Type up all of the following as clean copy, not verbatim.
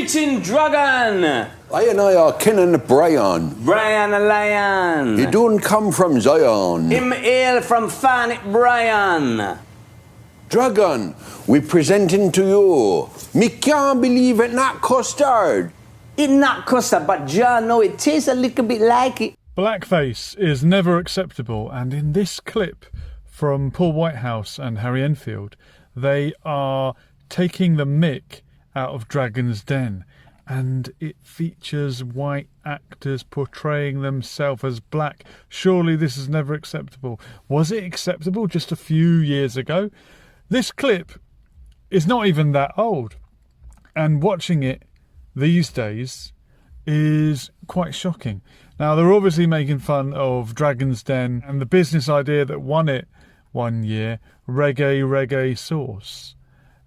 Spitting Dragon! I and I are Kenan Brian. Brian the Lion! He don't come from Zion. Him hail from Farnet Brian! Dragon, we presenting to you. Me can't believe it not custard. It not custard, but John know it tastes a little bit like it. Blackface is never acceptable, and in this clip from Paul Whitehouse and Harry Enfield, they are taking the mick out of Dragon's Den, and it features white actors portraying themselves as black. Surely this is never acceptable. Was it acceptable just a few years ago? This clip is not even that old, and watching it these days is quite shocking. Now, they're obviously making fun of Dragon's Den and the business idea that won it one year, reggae sauce.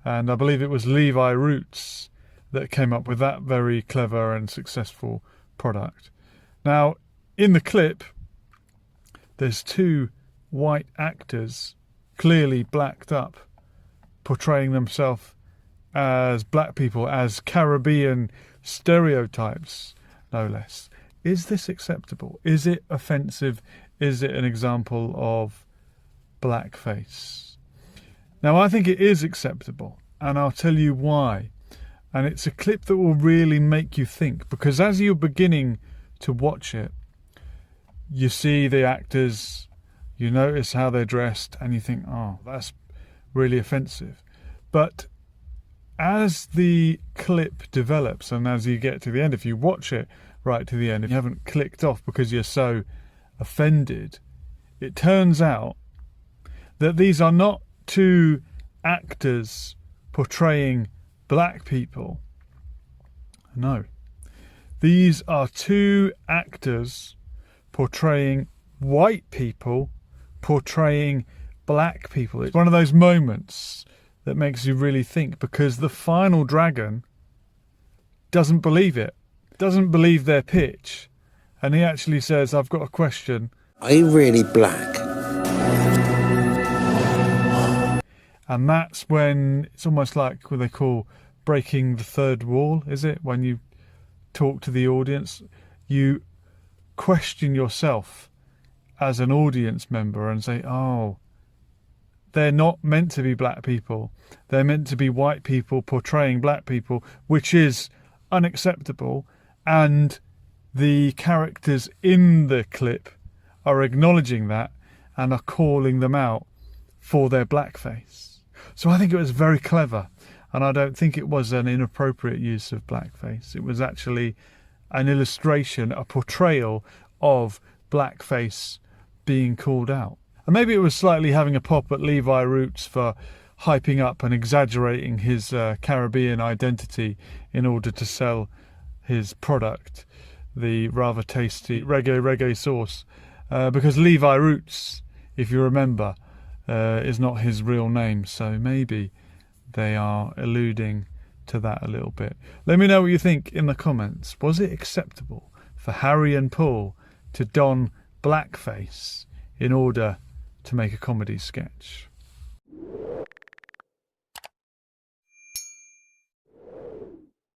And I believe it was Levi Roots that came up with that very clever and successful product. Now, in the clip, there's two white actors, clearly blacked up, portraying themselves as black people, as Caribbean stereotypes, no less. Is this acceptable? Is it offensive? Is it an example of blackface? Now, I think it is acceptable, and I'll tell you why. And it's a clip that will really make you think, because as you're beginning to watch it, you see the actors, you notice how they're dressed, and you think, oh, that's really offensive. But as the clip develops and as you get to the end, if you watch it right to the end, if you haven't clicked off because you're so offended, it turns out that these are not two actors portraying black people. No. These are two actors portraying white people, portraying black people. It's one of those moments that makes you really think, because the final dragon doesn't believe it, doesn't believe their pitch, and he actually says, I've got a question. Are you really black? And that's when it's almost like what they call breaking the third wall, is it? When you talk to the audience, you question yourself as an audience member and say, oh, they're not meant to be black people. They're meant to be white people portraying black people, which is unacceptable. And the characters in the clip are acknowledging that and are calling them out for their blackface. So I think it was very clever, and I don't think it was an inappropriate use of blackface. It was actually an illustration, a portrayal of blackface being called out. And maybe it was slightly having a pop at Levi Roots for hyping up and exaggerating his Caribbean identity in order to sell his product, the rather tasty reggae sauce. Because Levi Roots, if you remember, is not his real name, so maybe they are alluding to that a little bit. Let me know what you think in the comments. Was it acceptable for Harry and Paul to don blackface in order to make a comedy sketch?